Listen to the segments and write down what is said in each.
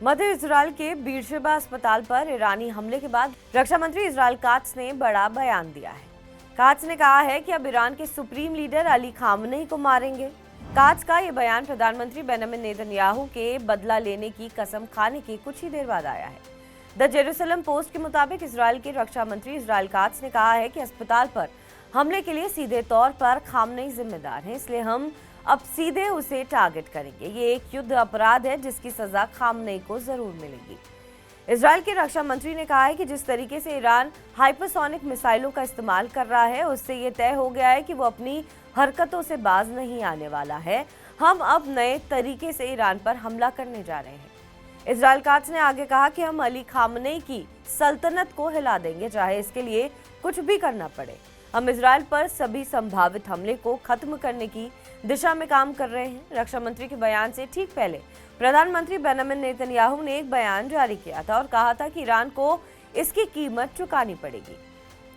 मध्य Israel के Beersheba अस्पताल पर ईरानी हमले के बाद रक्षा मंत्री इजराइल कात्स ने बड़ा बयान दिया है। कात्स ने कहा है कि अब ईरान के सुप्रीम लीडर अली खामनेई को मारेंगे। कात्स का ये बयान प्रधानमंत्री बेंजामिन नेतन्याहू के बदला लेने की कसम खाने के कुछ ही देर बाद आया है। द जेरूसलम पोस्ट के मुताबिक इजराइल के रक्षा मंत्री इजराइल कात्स ने कहा है कि अस्पताल पर हमले के लिए सीधे तौर पर खामनेई जिम्मेदार हैं, इसलिए हम अब सीधे उसे टारगेट करेंगे। ये एक युद्ध अपराध है जिसकी सजा खामनेई को जरूर मिलेगी। इजराइल के रक्षा मंत्री ने कहा है कि जिस तरीके से ईरान हाइपरसोनिक मिसाइलों का इस्तेमाल कर रहा है, उससे ये तय हो गया है कि वो अपनी हरकतों से बाज नहीं आने वाला है। हम अब नए तरीके से ईरान पर हमला करने जा रहे हैं। इजराइल कात्स ने आगे कहा कि हम अली खामनेई की सल्तनत को हिला देंगे, चाहे इसके लिए कुछ भी करना पड़े। हम इजराइल पर सभी संभावित हमले को खत्म करने की दिशा में काम कर रहे हैं। रक्षा मंत्री के बयान से ठीक पहले प्रधानमंत्री बेंजामिन नेतन्याहू ने एक बयान जारी किया था और कहा था कि ईरान को इसकी कीमत चुकानी पड़ेगी।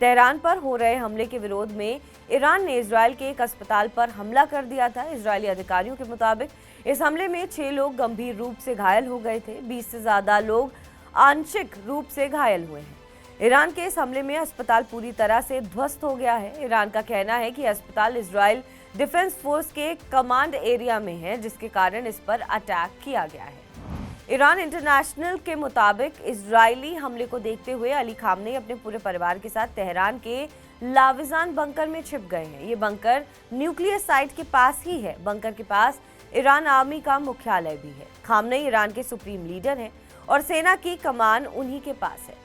तेहरान पर हो रहे हमले के विरोध में ईरान ने इजराइल के एक अस्पताल पर हमला कर दिया था। इजरायली अधिकारियों के मुताबिक इस हमले में 6 लोग गंभीर रूप से घायल हो गए थे। 20 से ज्यादा लोग आंशिक रूप से घायल हुए हैं। ईरान के इस हमले में अस्पताल पूरी तरह से ध्वस्त हो गया है। ईरान का कहना है कि अस्पताल इजराइल डिफेंस फोर्स के कमांड एरिया में है, जिसके कारण इस पर अटैक किया गया है। ईरान इंटरनेशनल के मुताबिक इजरायली हमले को देखते हुए अली खामनेई अपने पूरे परिवार के साथ तेहरान के लाविजान बंकर में छिप गए हैं। ये बंकर न्यूक्लियर साइट के पास ही है। बंकर के पास ईरान आर्मी का मुख्यालय भी है। खामनेई ईरान के सुप्रीम लीडर हैं और सेना की कमान उन्हीं के पास है।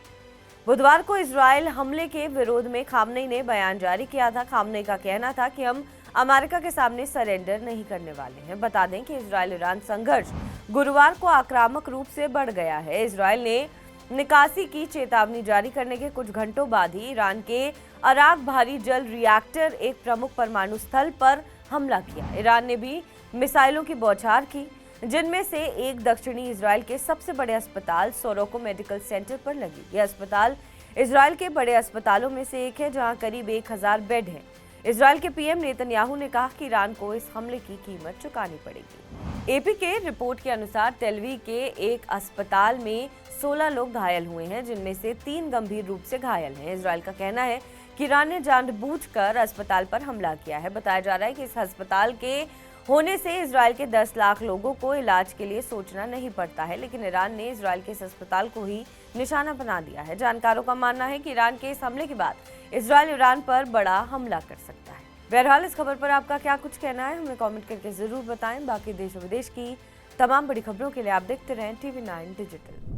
बुधवार को इजराइल हमले के विरोध में खामनेई ने बयान जारी किया था। खामनेई का कहना था कि हम अमेरिका के सामने सरेंडर नहीं करने वाले हैं। बता दें कि इजराइल ईरान संघर्ष गुरुवार को आक्रामक रूप से बढ़ गया है। इजराइल ने निकासी की चेतावनी जारी करने के कुछ घंटों बाद ही ईरान के अराक भारी जल रिएक्टर एक प्रमुख परमाणु स्थल पर हमला किया। ईरान ने भी मिसाइलों की बौछार की, जिनमें से एक दक्षिणी इजराइल के सबसे बड़े अस्पताल सोरोको मेडिकल सेंटर पर लगी। यह अस्पताल इजराइल के बड़े अस्पतालों में से एक है, जहां करीब 1000 बेड हैं। इजराइल के पीएम नेतन्याहू ने कहा कि ईरान को इस हमले की कीमत चुकानी पड़ेगी। एपी के रिपोर्ट के अनुसार तेलवीव के एक अस्पताल में 16 लोग घायल हुए हैं, जिनमें से 3 गंभीर रूप से घायल हैं। इजराइल का कहना है कि ईरान ने जानबूझकर अस्पताल पर हमला किया है। बताया जा रहा है कि इस अस्पताल के होने से इजराइल के 10 लाख लोगों को इलाज के लिए सोचना नहीं पड़ता है, लेकिन ईरान ने इजराइल के इस अस्पताल को ही निशाना बना दिया है। जानकारों का मानना है कि ईरान के इस हमले के बाद इजराइल ईरान पर बड़ा हमला कर सकता है। बहरहाल इस खबर पर आपका क्या कुछ कहना है, हमें कमेंट करके जरूर बताएं। बाकी देश और विदेश की तमाम बड़ी खबरों के लिए आप देखते रहें TV9 डिजिटल।